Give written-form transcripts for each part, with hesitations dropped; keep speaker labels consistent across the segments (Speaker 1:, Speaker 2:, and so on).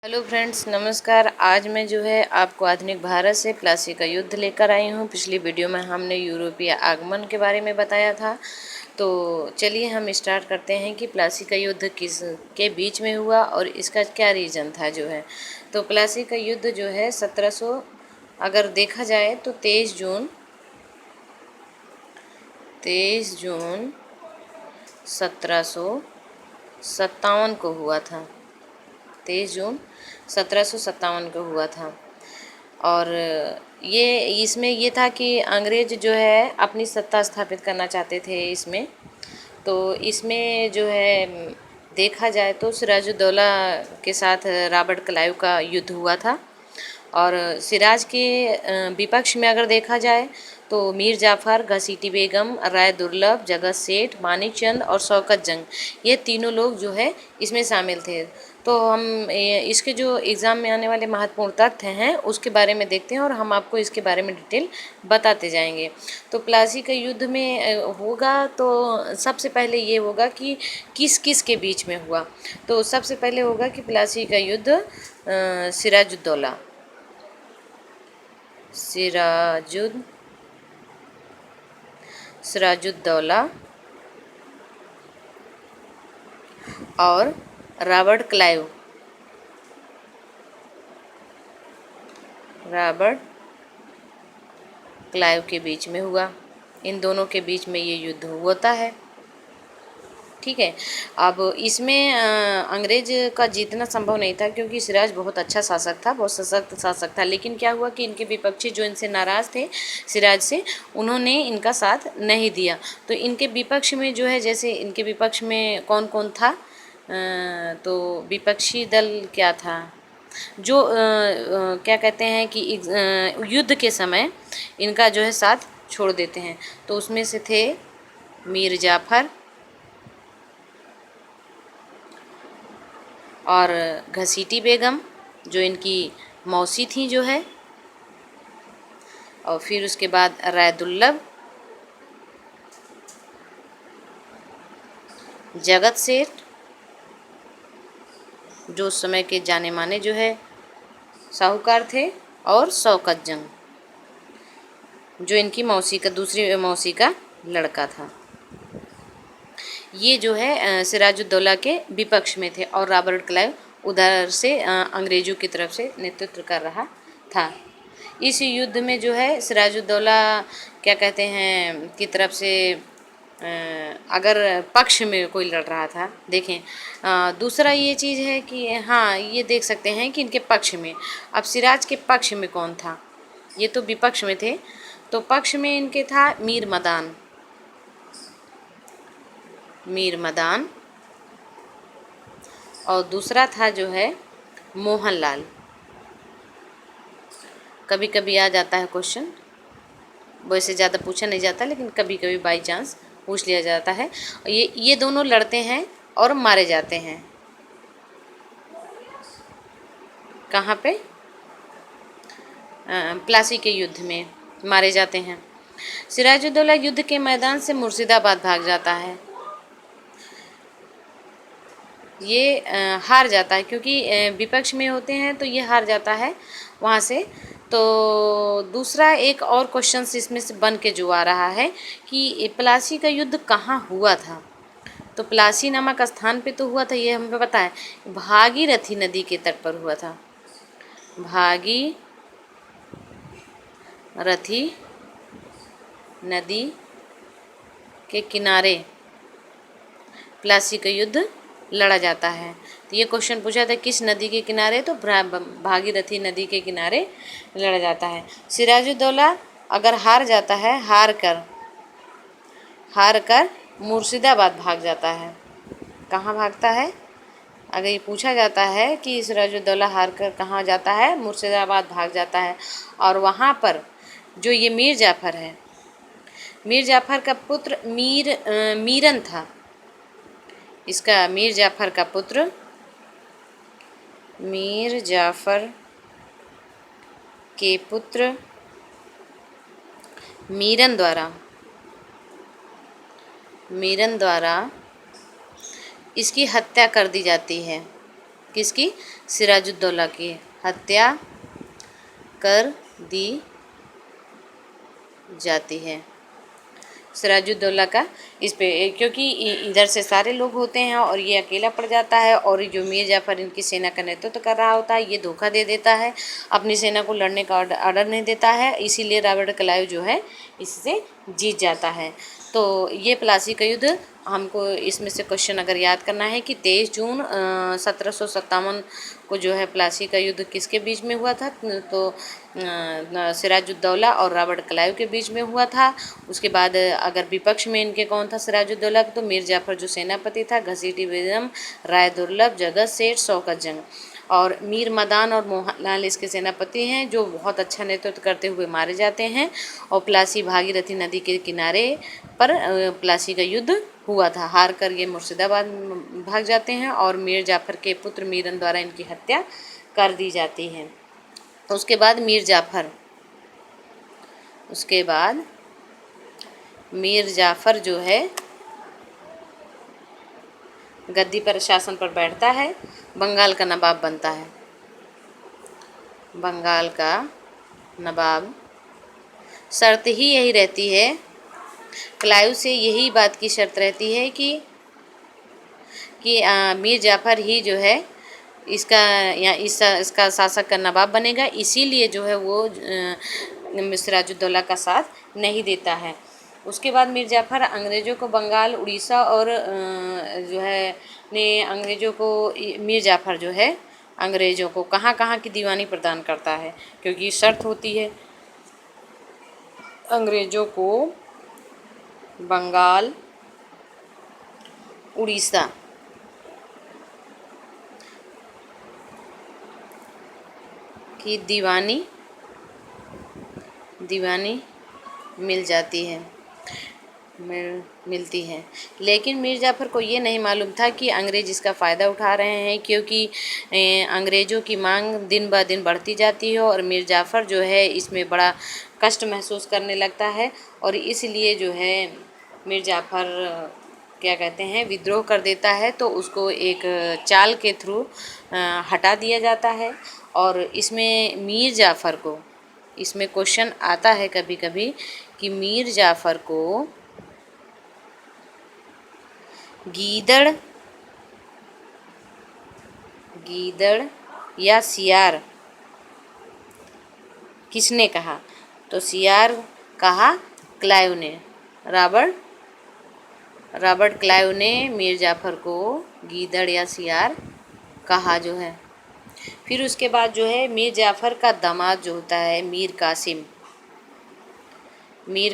Speaker 1: Hello friends, नमस्कार। आज मैं जो है आपको आधुनिक भारत से प्लासी का युद्ध लेकर आई हूँ। पिछली वीडियो में हमने यूरोपीय आगमन के बारे में बताया था। तो चलिए हम स्टार्ट करते हैं कि प्लासी का युद्ध किस के बीच में हुआ और इसका क्या रीज़न था जो है। तो प्लासी का युद्ध जो है 1700 अगर देखा जाए तो 23 जून 1757 को हुआ था। 23 जून 1757 को हुआ था। और ये इसमें ये था कि अंग्रेज जो है अपनी सत्ता स्थापित करना चाहते थे इसमें। तो इसमें जो है देखा जाए तो सिराजुद्दौला के साथ रॉबर्ट क्लाइव का युद्ध हुआ था। और सिराज के विपक्ष में अगर देखा जाए तो मीर जाफ़र, घसीटी बेगम, राय दुर्लभ, जगत सेठ, मानिक चंद और शौकत जंग, ये तीनों लोग जो है इसमें शामिल थे। तो हम इसके जो एग्ज़ाम में आने वाले महत्वपूर्ण तथ्य हैं उसके बारे में देखते हैं और हम आपको इसके बारे में डिटेल बताते जाएंगे। तो प्लासी के युद्ध में होगा तो सबसे पहले ये होगा कि किस किस के बीच में हुआ। तो सबसे पहले होगा कि प्लासी का युद्ध सिराजुद्दौला सिराजुद्दौला और रॉबर्ट क्लाइव के बीच में हुआ। इन दोनों के बीच में ये युद्ध होता है, ठीक है। अब इसमें अंग्रेज का जीतना संभव नहीं था क्योंकि सिराज बहुत अच्छा शासक था, बहुत सशक्त शासक था। लेकिन क्या हुआ कि इनके विपक्षी जो इनसे नाराज़ थे सिराज से, उन्होंने इनका साथ नहीं दिया। तो इनके विपक्ष में जो है, जैसे इनके विपक्ष में कौन कौन था, तो विपक्षी दल क्या था जो क्या कहते हैं कि युद्ध के समय इनका जो है साथ छोड़ देते हैं। तो उसमें से थे मीर जाफ़र और घसीटी बेगम जो इनकी मौसी थी जो है, और फिर उसके बाद राय दुर्लभ, जगत सेठ जो उस समय के जाने माने जो है साहूकार थे, और शौकत जंग जो इनकी मौसी का दूसरी मौसी का लड़का था। ये जो है सिराजुद्दौला के विपक्ष में थे और रॉबर्ट क्लाइव उधर से अंग्रेज़ों की तरफ से नेतृत्व कर रहा था। इस युद्ध में जो है सिराजुद्दौला क्या कहते हैं की तरफ से अगर पक्ष में कोई लड़ रहा था, देखें दूसरा ये चीज़ है कि हाँ, ये देख सकते हैं कि इनके पक्ष में, अब सिराज के पक्ष में कौन था, ये तो विपक्ष में थे। तो पक्ष में इनके था मीर मदान और दूसरा था जो है मोहनलाल। कभी कभी आ जाता है क्वेश्चन, वैसे ज़्यादा पूछा नहीं जाता लेकिन कभी कभी बाई चांस पूछ लिया जाता है। ये दोनों लड़ते हैं और मारे जाते हैं। कहाँ पे? प्लासी के युद्ध में मारे जाते हैं। सिराजुद्दौला युद्ध के मैदान से मुर्शिदाबाद भाग जाता है। ये हार जाता है क्योंकि विपक्ष में होते हैं तो ये हार जाता है वहाँ से। तो दूसरा एक और क्वेश्चन इसमें से बन के जो आ रहा है कि प्लासी का युद्ध कहाँ हुआ था। तो प्लासी नामक स्थान पे तो हुआ था, ये हमें पता है। भागीरथी नदी के तट पर हुआ था। भागीरथी नदी के किनारे प्लासी का युद्ध लड़ा जाता है। तो ये क्वेश्चन पूछा था किस नदी के किनारे, तो भागीरथी नदी के किनारे लड़ा जाता है। सिराजुद्दौला अगर हार जाता है, हार कर मुर्शिदाबाद भाग जाता है। कहाँ भागता है? अगर ये पूछा जाता है कि सिराजुद्दौला हार कर कहाँ जाता है, मुर्शिदाबाद भाग जाता है। और वहाँ पर जो ये मीर जाफ़र है, मीर जाफ़र का पुत्र मीरन था। इसका मीर जाफ़र का पुत्र मीर जाफ़र के पुत्र मीरन द्वारा इसकी हत्या कर दी जाती है। किसकी? सिराजुद्दौला की हत्या कर दी जाती है। सिराजुद्दौला का इस पे, क्योंकि इधर से सारे लोग होते हैं और ये अकेला पड़ जाता है, और जो मीर जाफ़र इनकी सेना का नेतृत्व कर रहा होता है ये धोखा दे देता है, अपनी सेना को लड़ने का ऑर्डर नहीं देता है, इसीलिए रॉबर्ट क्लाइव जो है इससे जीत जाता है। तो ये प्लासी का युद्ध हमको इसमें से क्वेश्चन अगर याद करना है कि 23 जून 1757 को जो है प्लासी का युद्ध किसके बीच में हुआ था? तो सिराजुद्दौला और रॉबर्ट क्लाइव के बीच में हुआ था। उसके बाद अगर विपक्ष में इनके कौन था सिराजुद्दौला का? तो मीर जाफ़र जो सेनापति था, घसीटी बेगम, राय दुर्लभ, जगत सेठ, शौकत जंग, और मीर मदान और मोहनलाल इसके सेनापति हैं जो बहुत अच्छा नेतृत्व करते हुए मारे जाते हैं। और प्लासी भागीरथी नदी के किनारे पर प्लासी का युद्ध हुआ था। हार कर ये मुर्शिदाबाद भाग जाते हैं और मीर जाफ़र के पुत्र मीरन द्वारा इनकी हत्या कर दी जाती है। उसके बाद मीर जाफ़र जो है गद्दी पर शासन पर बैठता है, बंगाल का नवाब बनता है। बंगाल का नवाब। शर्त ही यही रहती है, क्लाइव से यही बात की शर्त रहती है कि मीर जाफ़र ही जो है इसका या इसका शासक का नवाब बनेगा, इसीलिए जो है वो सिराजुद्दौला का साथ नहीं देता है। उसके बाद मीर जाफ़र अंग्रेज़ों को बंगाल, उड़ीसा और जो है मीर जाफ़र जो है अंग्रेज़ों को कहाँ कहाँ की दीवानी प्रदान करता है, क्योंकि शर्त होती है अंग्रेज़ों को बंगाल, उड़ीसा की दीवानी मिल जाती है, मिलती है। लेकिन मीर जाफ़र को ये नहीं मालूम था कि अंग्रेज़ इसका फ़ायदा उठा रहे हैं, क्योंकि अंग्रेज़ों की मांग दिन ब दिन बढ़ती जाती है और मीर जाफ़र जो है इसमें बड़ा कष्ट महसूस करने लगता है, और इसलिए जो है मीर जाफ़र क्या कहते हैं विद्रोह कर देता है। तो उसको एक चाल के थ्रू हटा दिया जाता है। और इसमें मीर जाफ़र को, इसमें क्वेश्चन आता है कभी कभी कि मीर जाफ़र को गीदड़ या सियार किसने कहा? तो सियार कहा क्लाइव ने, रॉबर्ट क्लाइव ने मीर जाफ़र को गीदड़ या सियार कहा जो है। फिर उसके बाद जो है मीर जाफ़र का दामाद जो होता है मीर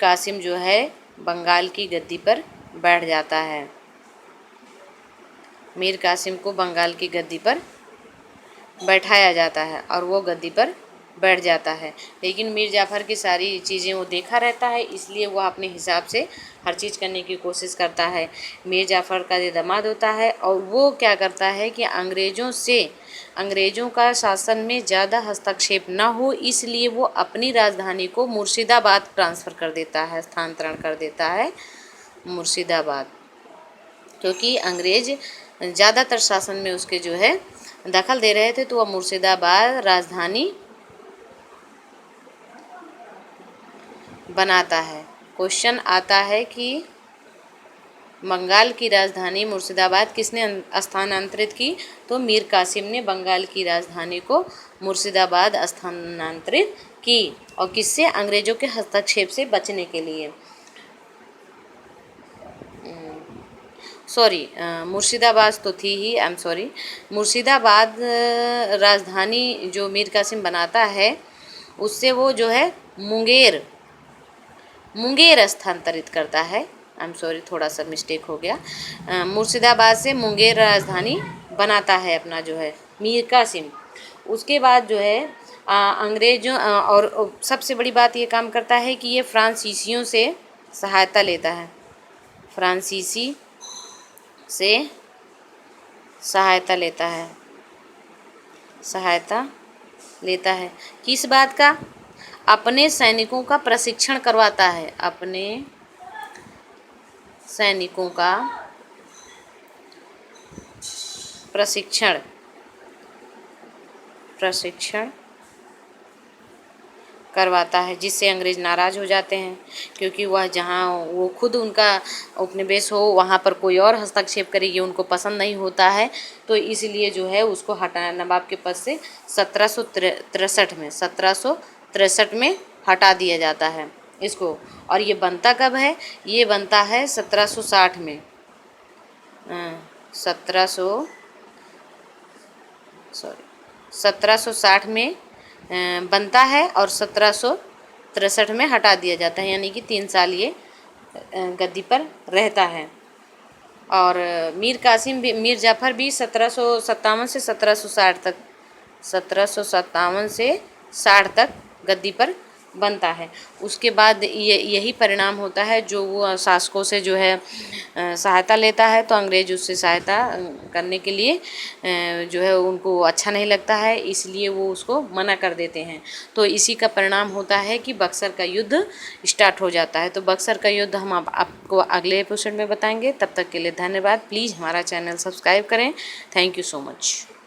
Speaker 1: कासिम जो है बंगाल की गद्दी पर बैठ जाता है। मीर कासिम को बंगाल की गद्दी पर बैठाया जाता है और वो गद्दी पर बैठ जाता है। लेकिन मीर जाफ़र की सारी चीज़ें वो देखा रहता है, इसलिए वह अपने हिसाब से हर चीज़ करने की कोशिश करता है। मीर जाफ़र का ये दामाद होता है और वो क्या करता है कि अंग्रेज़ों का शासन में ज़्यादा हस्तक्षेप ना हो, इसलिए वो अपनी राजधानी को मुर्शिदाबाद ट्रांसफ़र कर देता है, स्थानांतरण कर देता है मुर्शिदाबाद, क्योंकि अंग्रेज़ ज़्यादातर शासन में उसके जो है दखल दे रहे थे। तो वह मुर्शिदाबाद राजधानी बनाता है। क्वेश्चन आता है कि बंगाल की राजधानी मुर्शिदाबाद किसने स्थानांतरित की? तो मीर कासिम ने बंगाल की राजधानी को मुर्शिदाबाद स्थानांतरित की, और किससे? अंग्रेज़ों के हस्तक्षेप से बचने के लिए। मुर्शिदाबाद तो थी ही, आई एम सॉरी। मुर्शिदाबाद राजधानी जो मीर कासिम बनाता है उससे वो जो है मुंगेर स्थानांतरित करता है। आई एम सॉरी, थोड़ा सा मिस्टेक हो गया। मुर्शिदाबाद से मुंगेर राजधानी बनाता है अपना जो है मीर कासिम। उसके बाद जो है अंग्रेज़ों और सबसे बड़ी बात ये काम करता है कि ये फ्रांसीसियों से सहायता लेता है। फ्रांसीसी से सहायता लेता है। किस बात का? अपने सैनिकों का प्रशिक्षण करवाता है। अपने सैनिकों का प्रशिक्षण प्रशिक्षण करवाता है, जिससे अंग्रेज़ नाराज़ हो जाते हैं, क्योंकि वह जहाँ वो खुद उनका उपनिवेश हो वहाँ पर कोई और हस्तक्षेप करे ये उनको पसंद नहीं होता है। तो इसलिए जो है उसको हटा नवाब के पद से 1763 में हटा दिया जाता है इसको। और ये बनता कब है? ये बनता है 1760 में। 1760 में बनता है और 1763 में हटा दिया जाता है, यानी कि 3 साल ये गद्दी पर रहता है। और मीर जाफ़र भी 1757 से 1757 से 60 तक गद्दी पर बनता है। उसके बाद यही परिणाम होता है, जो वो शासकों से जो है सहायता लेता है, तो अंग्रेज उससे सहायता करने के लिए जो है उनको अच्छा नहीं लगता है, इसलिए वो उसको मना कर देते हैं। तो इसी का परिणाम होता है कि बक्सर का युद्ध स्टार्ट हो जाता है। तो बक्सर का युद्ध हम आपको अगले एपिसोड में बताएंगे। तब तक के लिए धन्यवाद। प्लीज़ हमारा चैनल सब्सक्राइब करें। Thank you so much.